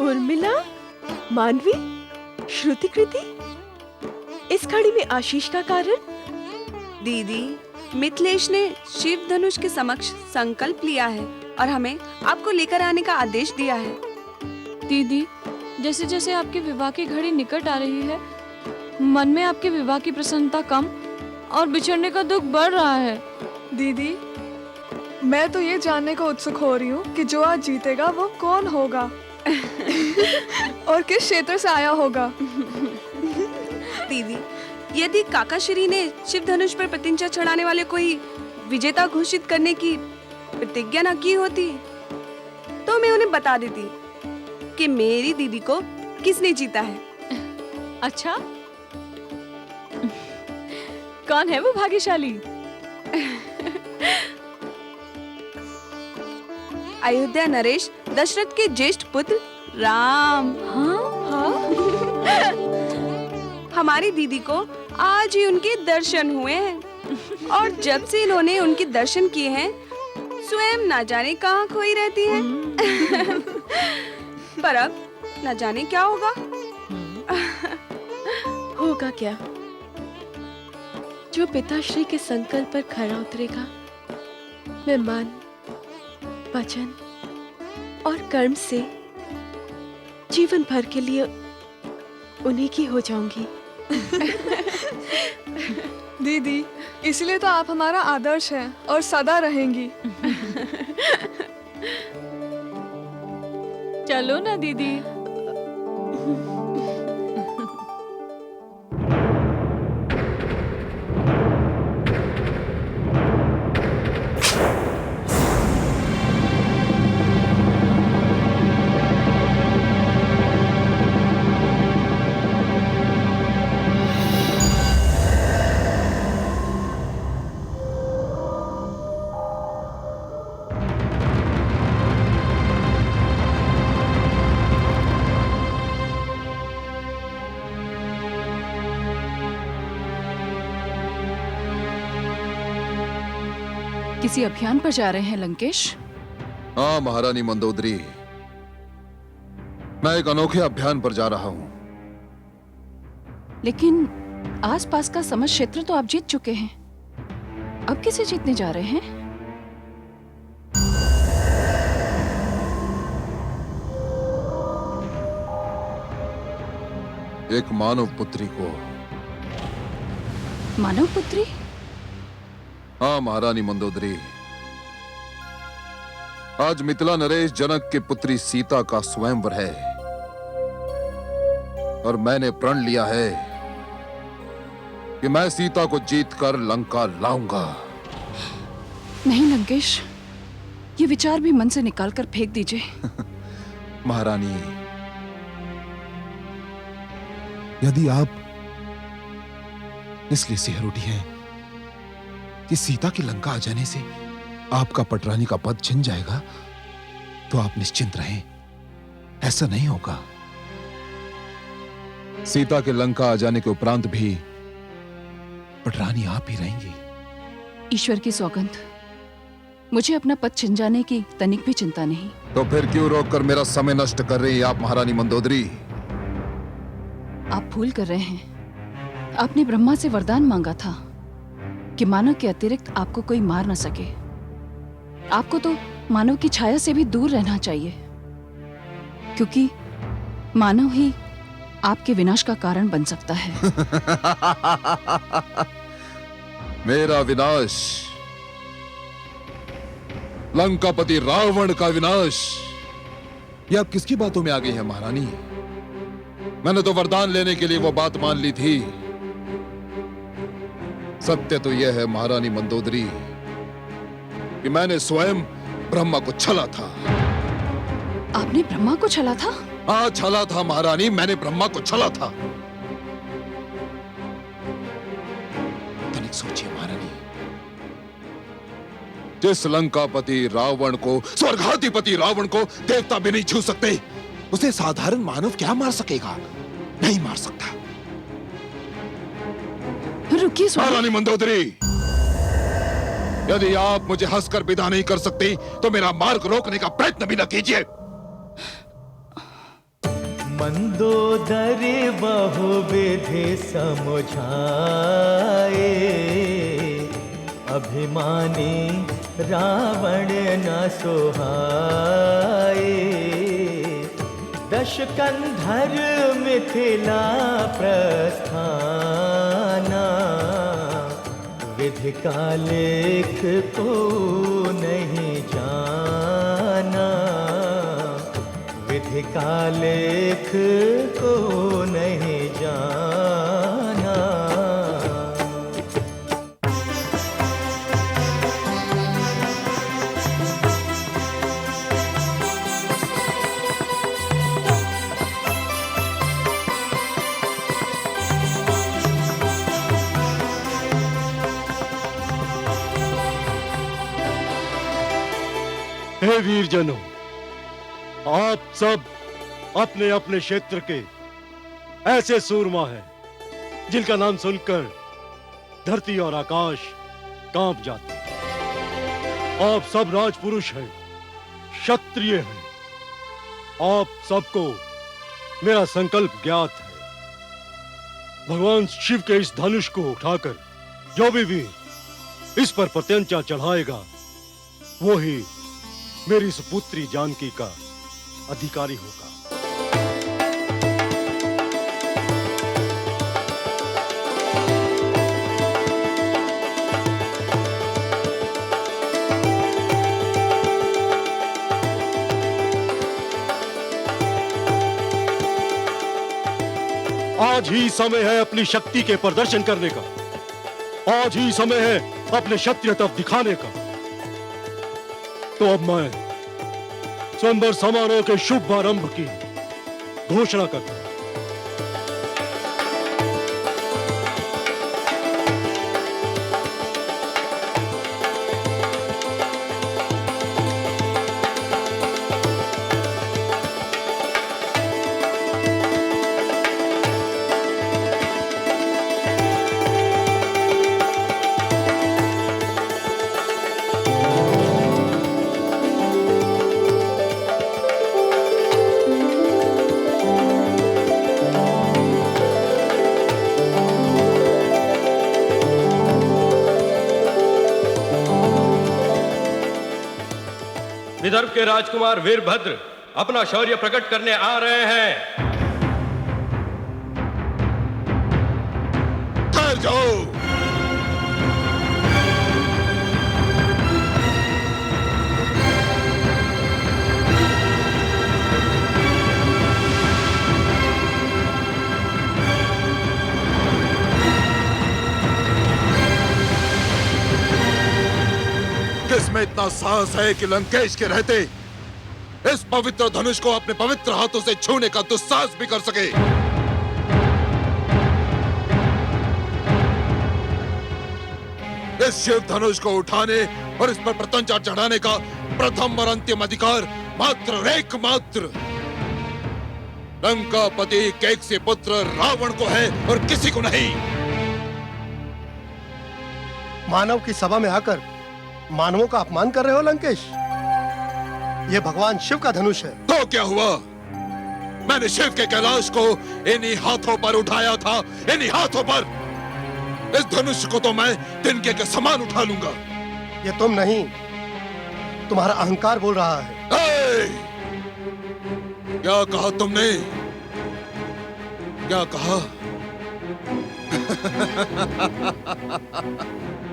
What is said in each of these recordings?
उर्मिला, मानवी, श्रुति, कृति, इस घड़ी में आशीष का कारण? दीदी, मिथिलेश ने शिव धनुष के समक्ष संकल्प लिया है और हमें आपको लेकर आने का आदेश दिया है। दीदी, जैसे जैसे आपके विवाह की घड़ी निकट आ रही है, मन में आपके विवाह की प्रसन्नता कम और बिछड़ने का दुख बढ़ रहा है। दीदी, मैं तो ये जानने को उत्सुक हो रही हूँ कि जो आज जीतेगा वो कौन होगा और किस क्षेत्र से आया होगा। दीदी, यदि काकाश्री ने शिव धनुष पर प्रतिज्ञा चढ़ाने वाले कोई विजेता घोषित करने की प्रतिज्ञा न की होती तो मैं उन्हें बता देती कि मेरी दीदी को किसने जीता है। अच्छा, कौन है वो भाग्यशाली? अयोध्या नरेश दशरथ के ज्येष्ठ पुत्र राम। हाँ? हमारी दीदी को आज ही उनके दर्शन हुए हैं और जब से इन्होंने उनके दर्शन किए हैं स्वयं ना जाने कहाँ खोई रहती हैं। पर अब न जाने क्या होगा। होगा क्या? जो पिताश्री के संकल्प पर खरा उतरेगा, मैं मन, वचन और कर्म से जीवन भर के लिए उन्हीं की हो जाऊंगी। दीदी, इसलिए तो आप हमारा आदर्श हैं और सदा रहेंगी। चलो ना दीदी। किसी अभियान पर जा रहे हैं लंकेश? हाँ महारानी मंदोदरी, मैं एक अनोखे अभियान पर जा रहा हूँ। लेकिन आसपास का समस्त क्षेत्र तो आप जीत चुके हैं, अब किसे जीतने जा रहे हैं? एक मानव पुत्री को। मानव पुत्री? हाँ महारानी मंदोदरी, आज मिथिला नरेश जनक की पुत्री सीता का स्वयंवर है और मैंने प्रण लिया है कि मैं सीता को जीतकर लंका लाऊंगा। नहीं लंकेश, ये विचार भी मन से निकालकर फेंक दीजिए। महारानी, यदि आप इसलिए सिहर उठी हैं कि सीता की लंका आ जाने से आपका पटरानी का पद छिन जाएगा, तो आप निश्चिंत रहें, ऐसा नहीं होगा। सीता के लंका आ जाने के उपरांत भी पटरानी आप ही रहेंगी। ईश्वर की सौगंध, मुझे अपना पद छिन जाने की तनिक भी चिंता नहीं। तो फिर क्यों रोककर मेरा समय नष्ट कर रही हैं आप महारानी मंदोदरी? आप भूल कर रहे हैं, आपने ब्रह्मा से वरदान मांगा था कि मानव के अतिरिक्त आपको कोई मार न सके। आपको तो मानव की छाया से भी दूर रहना चाहिए, क्योंकि मानव ही आपके विनाश का कारण बन सकता है। मेरा विनाश, लंकापति रावण का विनाश, ये आप किसकी बातों में आ गई है महारानी? मैंने तो वरदान लेने के लिए वो बात मान ली थी। सत्य तो यह है महारानी मंदोदरी कि मैंने स्वयं ब्रह्मा को छला था। आपने ब्रह्मा को छला था? हाँ, छला था महारानी, मैंने ब्रह्मा को छला था। तनिक सोचिए महारानी, जिस लंकापति रावण को, स्वर्गाधिपति रावण को देवता भी नहीं छू सकते, उसे साधारण मानव क्या मार सकेगा? नहीं मार सकता। रुकिए महारानी मंदोदरी, यदि आप मुझे हंसकर विदा नहीं कर सकती तो मेरा मार्ग रोकने का प्रयत्न भी न कीजिए। मंदोदरी बहुविधि समुझाए, अभिमानी रावण न सोहाए। दशकंधर मिथिला प्रस्थाना, विधि का लेख को नहीं जाना, विधि का लेख को नहीं जाना। हे वीरजनों, आप सब अपने अपने क्षेत्र के ऐसे सूरमा हैं जिनका नाम सुनकर धरती और आकाश कांप जाते हैं। आप सब राजपुरुष हैं, क्षत्रिय हैं। आप सबको मेरा संकल्प ज्ञात है। भगवान शिव के इस धनुष को उठाकर जो भी वीर इस पर प्रत्यंचा चढ़ाएगा, वो ही मेरी सुपुत्री जानकी का अधिकारी होगा। आज ही समय है अपनी शक्ति के प्रदर्शन करने का। आज ही समय है अपने क्षत्रिय तप दिखाने का। तो अब मैं स्वयंवर समारोह के शुभ आरंभ की घोषणा करता हूं। विदर्भ के राजकुमार वीरभद्र अपना शौर्य प्रकट करने आ रहे हैं। ठहर जाओ। किसमें इतना साहस है कि लंकेश के रहते इस पवित्र धनुष को अपने पवित्र हाथों से छूने का दुस्साहस भी कर सके? इस शिव धनुष को उठाने और इस पर प्रत्यंचा चढ़ाने का प्रथम और अंतिम अधिकार मात्र और एकमात्र लंकापति कैकसी पुत्र रावण को है और किसी को नहीं। मानव की सभा में आकर मानवों का अपमान कर रहे हो लंकेश। यह भगवान शिव का धनुष है। तो क्या हुआ? मैंने शिव के कैलाश को इन्हीं हाथों पर उठाया था, इन्हीं हाथों पर। इस धनुष को तो मैं तिनके के समान उठा लूंगा। ये तुम नहीं, तुम्हारा अहंकार बोल रहा है। क्या कहा तुमने? क्या कहा?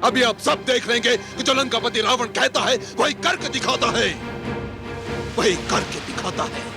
अभी आप सब देख लेंगे कि जो लंकापति रावण कहता है वही करके दिखाता है, वही करके दिखाता है।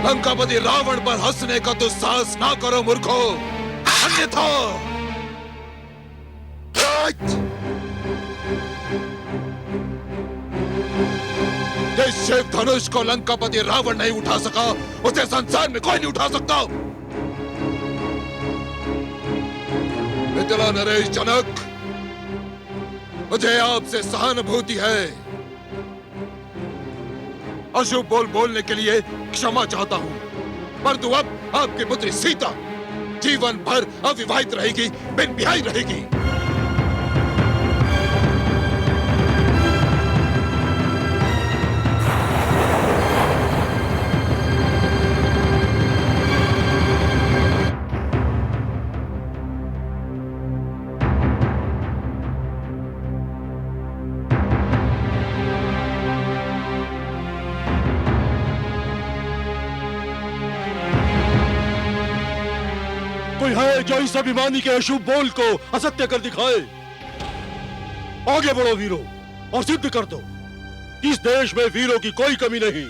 लंकापति रावण पर हंसने का तो साहस ना करो मूर्खो, अन्यथा जिस शिव धनुष को लंकापति रावण नहीं उठा सका, उसे संसार में कोई नहीं उठा सकता। मिथिला नरेश जनक, मुझे आपसे सहानुभूति है। अशुभ बोलने के लिए क्षमा चाहता हूं, परंतु अब आपकी पुत्री सीता जीवन भर अविवाहित रहेगी, बिन ब्याही रहेगी। कोई है जो इस अभिमानी के अशुभ बोल को असत्य कर दिखाए? आगे बढ़ो वीरों और सिद्ध कर दो कि इस देश में वीरों की कोई कमी नहीं।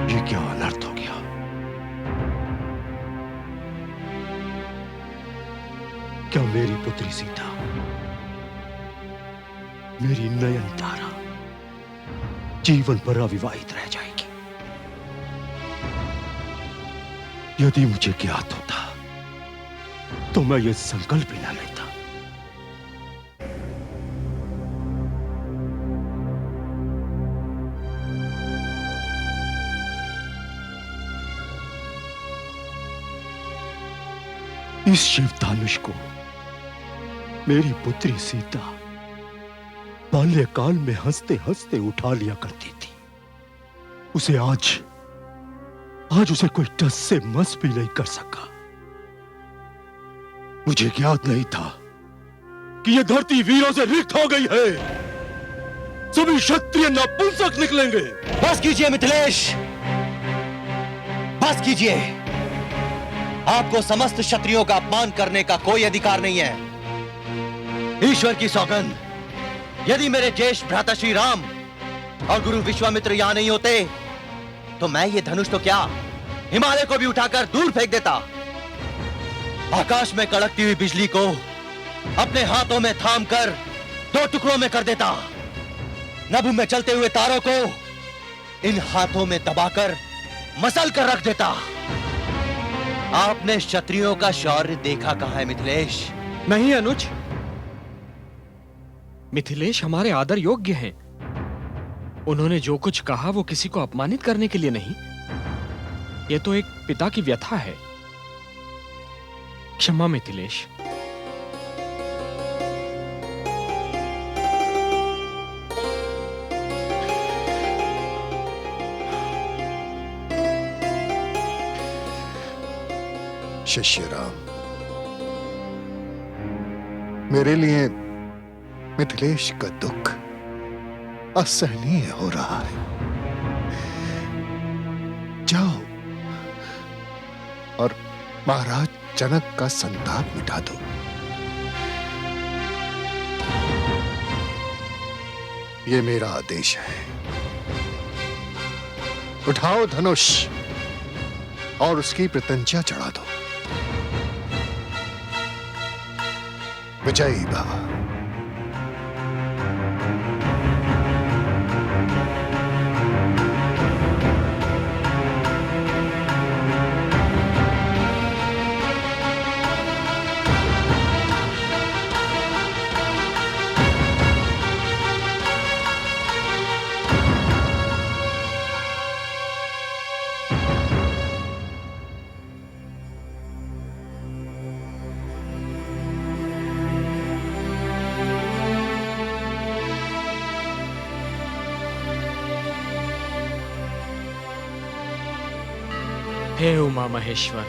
ये क्या अनर्थ हो गया? क्या मेरी पुत्री सीता, मेरी नयनतारा जीवन भर अविवाहित रह जाएगी? यदि मुझे ज्ञात होता तो मैं ये संकल्प ही न लेता। इस शिव धनुष को मेरी पुत्री सीता बाल्यकाल में हंसते हंसते उठा लिया करती थी। उसे आज उसे कोई टस से मस भी नहीं कर सका। मुझे ज्ञात नहीं था कि यह धरती वीरों से रिक्त हो गई है। सभी क्षत्रिय नपुंसक निकलेंगे। बस कीजिए मिथिलेश, बस कीजिए। आपको समस्त क्षत्रियों का अपमान करने का कोई अधिकार नहीं है। ईश्वर की सौगंध, यदि मेरे ज्येष्ठ भ्राता श्री राम और गुरु विश्वामित्र यहां नहीं होते तो मैं ये धनुष तो क्या हिमालय को भी उठाकर दूर फेंक देता। आकाश में कड़कती हुई बिजली को अपने हाथों में थामकर 2 टुकड़ों में कर देता। नभ में चलते हुए तारों को इन हाथों में दबाकर मसल कर रख देता। आपने क्षत्रियों का शौर्य देखा कहां है मिथिलेश? नहीं अनुज, मिथिलेश हमारे आदर योग्य हैं। उन्होंने जो कुछ कहा वो किसी को अपमानित करने के लिए नहीं, ये तो एक पिता की व्यथा है। क्षमा मिथिलेश। शिष्य राम, मेरे लिए मिथिलेश का दुख असहनीय हो रहा है। जाओ और महाराज जनक का संताप मिटा दो। ये मेरा आदेश है। उठाओ धनुष और उसकी प्रत्यंचा चढ़ा दो। विजयी भव। हे उमा महेश्वर,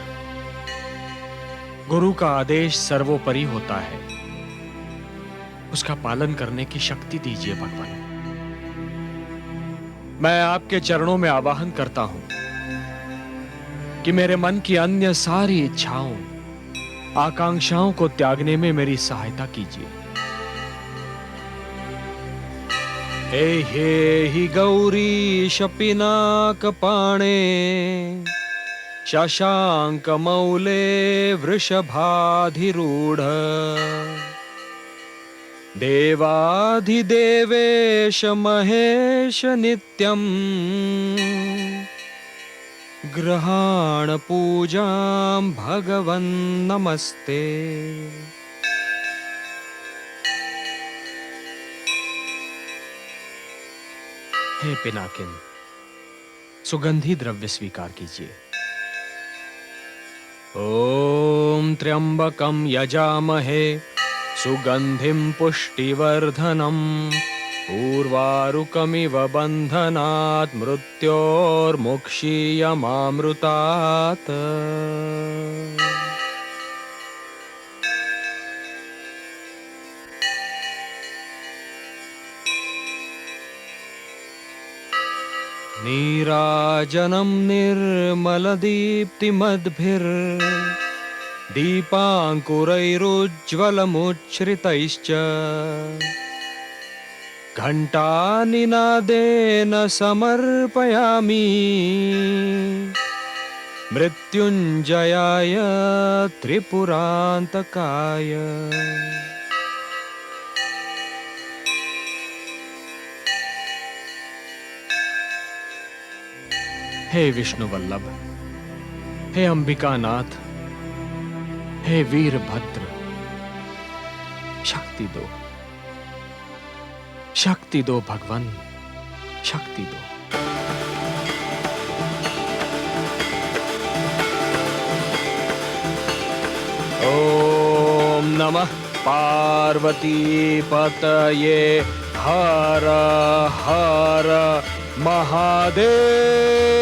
गुरु का आदेश सर्वोपरि होता है, उसका पालन करने की शक्ति दीजिए भगवान। मैं आपके चरणों में आवाहन करता हूं कि मेरे मन की अन्य सारी इच्छाओं, आकांक्षाओं को त्यागने में मेरी सहायता कीजिए। हे हि गौरी शपिनाकपाणे शशांकमौले वृषभाधिरूढ़ देवाधिदेवेश महेश नित्यं ग्रहाण पूजां भगवन् नमस्ते। हे पिनाकिन, सुगंधी द्रव्य स्वीकार कीजिए। ओम त्र्यंबकं यजामहे सुगंधिं पुष्टिवर्धनम् उर्वारुकमिव बन्धनात् मृत्योर्मुक्षीयमामृतात्। नीराजनं निर्मलदीप्तिमद्भिर्दीपाङ्कुरैरुज्ज्वलमुच्छ्रितैश्च घण्टानिनादेन समर्पयामि मृत्युञ्जयाय त्रिपुरान्तकाय। हे विष्णुवल्लभ, हे अंबिकानाथ, हे वीरभद्र, शक्ति दो, शक्ति दो भगवान, शक्ति दो। ओम नमः पार्वती पतये हर हर महादेव।